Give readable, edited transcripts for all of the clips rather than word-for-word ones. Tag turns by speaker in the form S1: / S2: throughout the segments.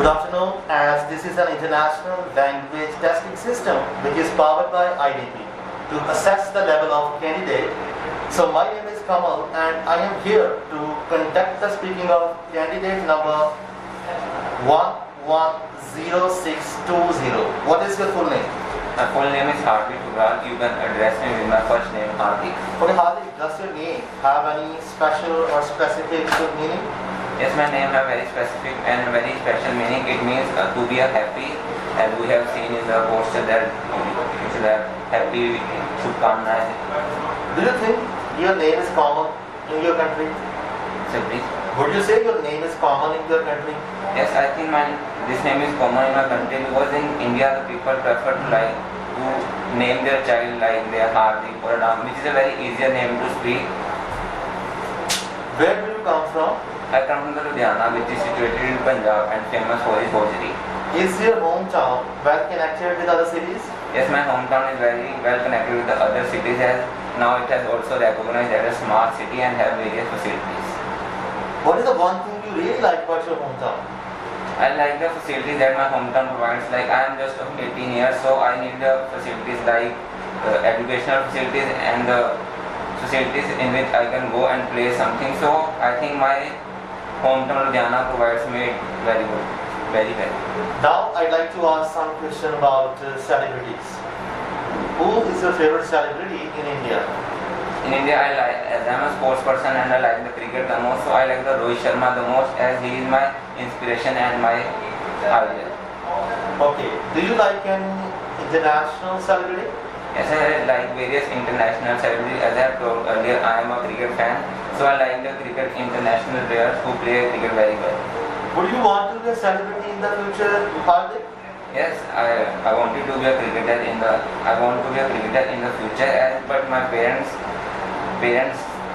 S1: Good afternoon, as this is an international language testing system which is powered by IDP to assess the level of candidate. So my name is Kamal and I am here to conduct the speaking of candidate number 110620. What is your full name?
S2: My full name is Hardik Thukral. You can address me with my first name, Hardik.
S1: Okay, Hardik, does your name have any special or specific meaning?
S2: Yes, my name has very specific and very special meaning. It means to be a happy, as we have seen in the poster that it is a happy Shubhkamnaएं.
S1: Do you think your name is common in your country?
S2: So please.
S1: Would you say your name is common in your country?
S2: Yes, I think this name is common in my country because in India the people prefer to name their child like their Hardik or Ram, which is a very easier name to speak.
S1: Where do you come from?
S2: I come from the Ludhiana, which is situated in Punjab and famous for its hosiery.
S1: Is your hometown well connected with other cities?
S2: Yes, my hometown is very well connected with the other cities as now it has also recognized as a smart city and have various facilities.
S1: What is the one thing you really like about your hometown?
S2: I like the facilities that my hometown provides. Like I am just of 18 years, so I need the facilities like educational facilities and the facilities in which I can go and play something. So I think my hometown Ludhiana provides me very good, very well.
S1: Now I'd like to ask some question about celebrities. Who is your favorite celebrity in India?
S2: In India, as I am a sports person and I like the cricket the most, so I like the Rohit Sharma the most as he is my inspiration and my idol.
S1: Okay. Do you like an international celebrity?
S2: Yes, I like various international celebrities. As I have told earlier, I am a cricket fan, so I like the cricket international players who play cricket very well.
S1: Would you want to be a celebrity in the future, Hardik?
S2: Yes, I wanted to be a cricketer in the future, but my parents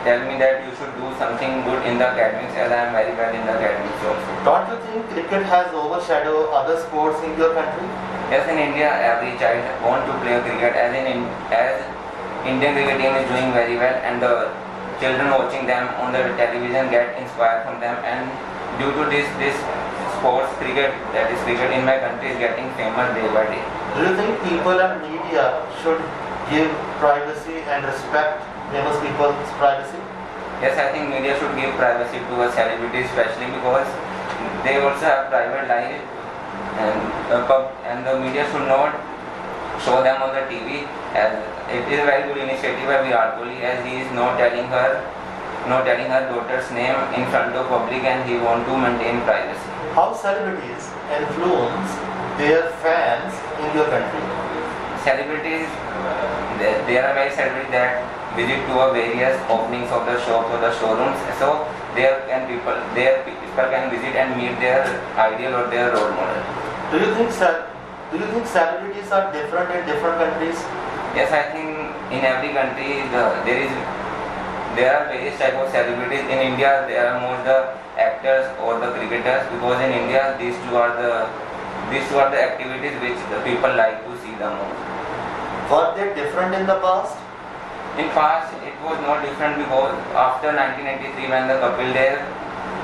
S2: tell me that you should do something good in the academics as I am very well in the academics also.
S1: Don't you think cricket has overshadowed other sports in your country?
S2: Yes, in India every child wants to play cricket as Indian cricket team is doing very well and the children watching them on the television get inspired from them, and due to this sports cricket, that is cricket in my country, is getting famous day by day.
S1: Do you think people and media should give privacy and respect famous people's privacy?
S2: Yes, I think media should give privacy to a celebrity, especially because they also have private life, and the media should not show them on the TV. As it is a very good initiative by Virat Kohli, as he is not telling her daughter's name in front of public, and he want to maintain privacy.
S1: How celebrities influence their fans in your country?
S2: Celebrities, there are very celebrities that visit to a various openings of the shops or the showrooms, so people can visit and meet their ideal or their role model.
S1: Do you think celebrities are different in different countries?
S2: Yes, I think in every country there are various types of celebrities. In India, there are more the actors or the cricketers, because in India these two are the activities which the people like to see the most.
S1: Were they different in the past?
S2: In past, it was not different because after 1983, when the Kapil Dev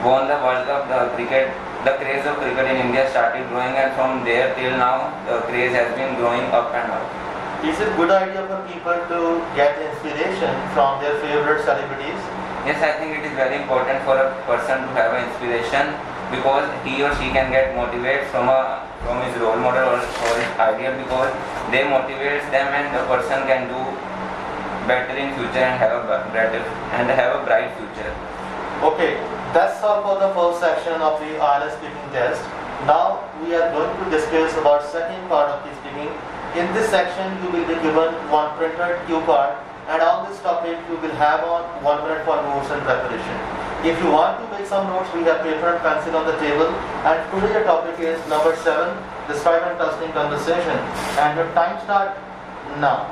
S2: won the World Cup, the craze of cricket in India started growing, and from there till now, the craze has been growing up and up.
S1: Is it a good idea for people to get inspiration from their favorite celebrities?
S2: Yes, I think it is very important for a person to have an inspiration, because he or she can get motivated from his role model or his ideal, because they motivate them and the person can do better in future and have a bright future.
S1: Okay, that's all for the first section of the IELTS speaking test. Now we are going to discuss about second part of the speaking. In this section, you will be given one printed cue card, and on this topic you will have on 1 minute for notes and preparation. If you want to make some notes, we have paper and pencil on the table, and today the topic is number 7, describe and trusting conversation, and your time start now.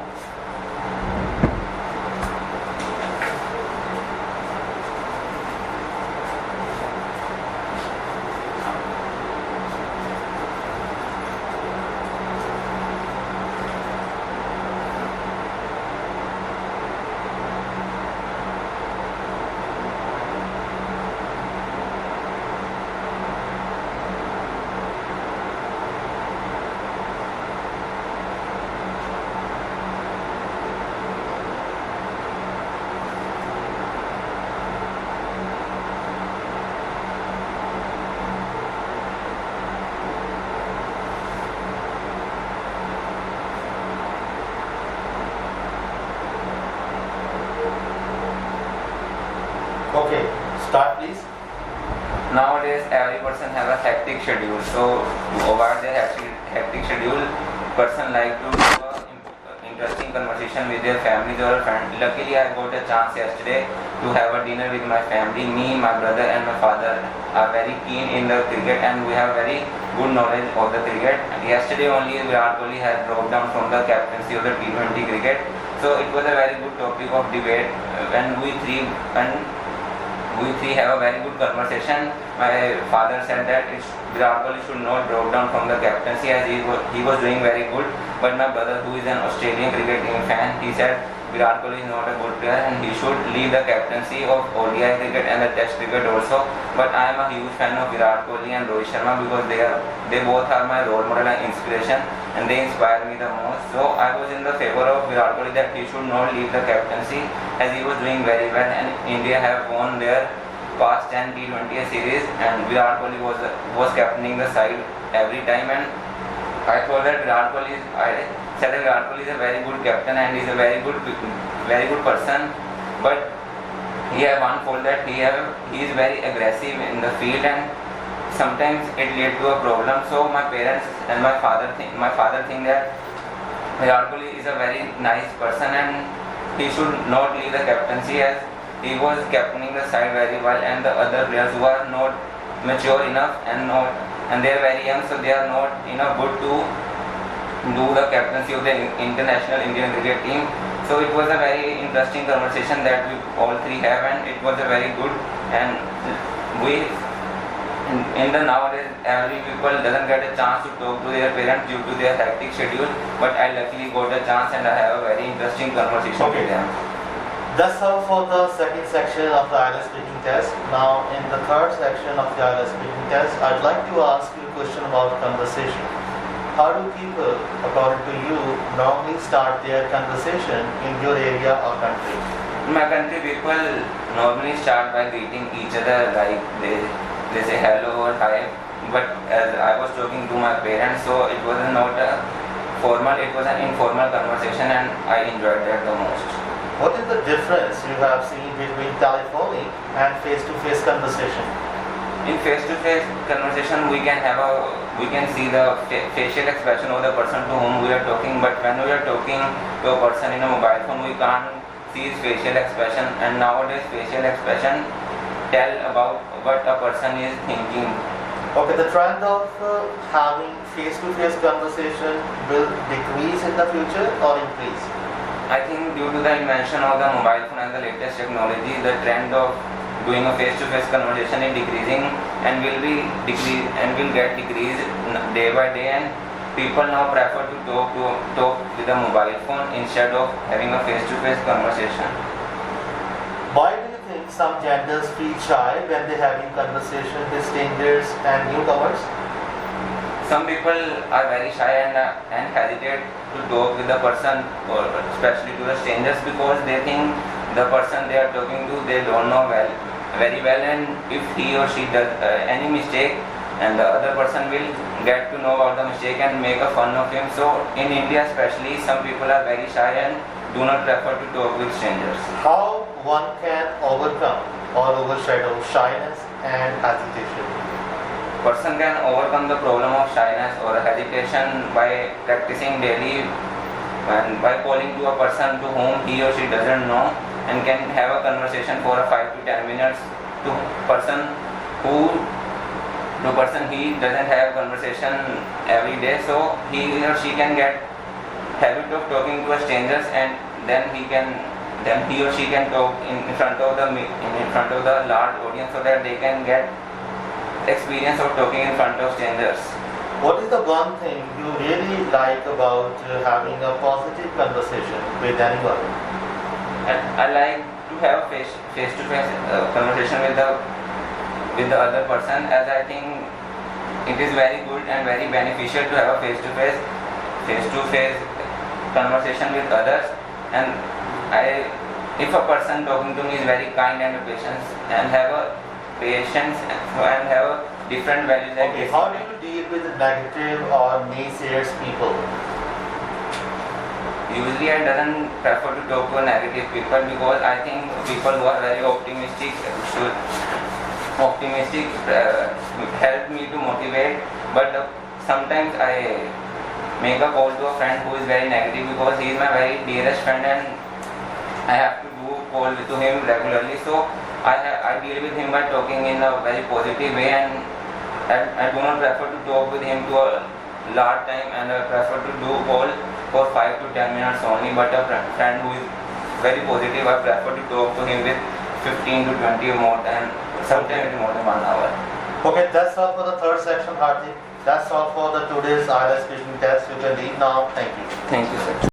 S1: Start please.
S2: Nowadays, every person have a hectic schedule. So, to avoid their hectic schedule, person like to do a interesting conversation with their families or friends. Luckily, I got a chance yesterday to have a dinner with my family. Me, my brother, and my father are very keen in the cricket, and we have very good knowledge of the cricket. Yesterday only, Virat Kohli has dropped down from the captaincy of the T20 cricket. So it was a very good topic of debate, and we three have a very good conversation. My father said that Virat Kohli should not drop down from the captaincy as he was doing very good. But my brother, who is an Australian cricket team fan, he said Virat Kohli is not a good player and he should leave the captaincy of ODI cricket and the Test cricket also. But I am a huge fan of Virat Kohli and Rohit Sharma because they both are my role model and inspiration, and they inspire me the most. So I was in the favor of Virat Kohli that he should not leave the captaincy as he was doing very well, and India have won their past 10 T20 series, and Virat Kohli was captaining the side every time, and I thought that Virat Kohli is a very good captain and he is a very good person, but he has one fault that he is very aggressive in the field, and sometimes it led to a problem. So my parents and my father think that Virat Kohli is a very nice person and he should not leave the captaincy as he was captaining the side very well, and the other players who are not mature enough and they are very young, so they are not enough good to do the captaincy of the international Indian cricket team. So it was a very interesting conversation that we all three have, and it was a very good, and we in the nowadays every people doesn't get a chance to talk to their parents due to their hectic schedule, but I luckily got a chance and I have a very interesting conversation with them.
S1: That's all for the second section of the IELTS speaking test. Now in the third section of the IELTS speaking test, I'd like to ask you a question about conversation. How do people, according to you, normally start their conversation in your area or country?
S2: In my country, people normally start by greeting each other, like they say hello or hi. But as I was talking to my parents, so it was not a formal, it was an informal conversation, and I enjoyed that the most.
S1: What is the difference you have seen between telephonic and face-to-face conversation?
S2: In face-to-face conversation, we can see the facial expression of the person to whom we are talking. But when we are talking to a person in a mobile phone, we can't see his facial expression. And nowadays, facial expression tell about what a person is thinking.
S1: Okay, the trend of having face-to-face conversation will decrease in the future or increase?
S2: I think due to the invention of the mobile phone and the latest technology, the trend of doing a face-to-face conversation is decreasing and will get decreased day by day, and people now prefer to talk with a mobile phone instead of having a face-to-face conversation.
S1: Why do you think some genders feel shy when they are having conversation with strangers and newcomers?
S2: Some people are very shy and hesitate to talk with the person, or especially to the strangers, because they think the person they are talking to they don't know very well, and if he or she does any mistake, and the other person will get to know about the mistake and make a fun of him. So in India especially, some people are very shy and do not prefer to talk with strangers.
S1: How one can overcome or overshadow shyness and hesitation?
S2: Person can overcome the problem of shyness or hesitation by practicing daily and by calling to a person to whom he or she doesn't know, and can have a conversation for 5 to 10 minutes to person he doesn't have conversation every day, so he or she can get habit of talking to strangers, and then he or she can talk in front of the large audience, so that they can get experience of talking in front of strangers.
S1: What is the one thing you really like about having a positive conversation with anyone?
S2: I like to have face-to-face conversation with the other person, as I think it is very good and very beneficial to have a face-to-face conversation with others. And if a person talking to me is very kind and patient and have a patience and have a different values.
S1: Okay, how do you deal with negative or naysayers people?
S2: usually I doesn't prefer to talk to negative people because I think people who are very optimistic should help me to motivate. But sometimes I make a call to a friend who is very negative because he is my very dearest friend and I have to do call to him regularly. So I deal with him by talking in a very positive way, and I do not prefer to talk with him to a large time, and I prefer to do call for 5 to 10 minutes only. But a friend who is very positive, I prefer to talk to him with 15 to 20 or more time, sometimes more than 1 hour.
S1: Okay, that's all for the third section, Hardik. That's all for the today's IELTS speaking test. You can leave now. Thank you.
S2: Thank you, sir.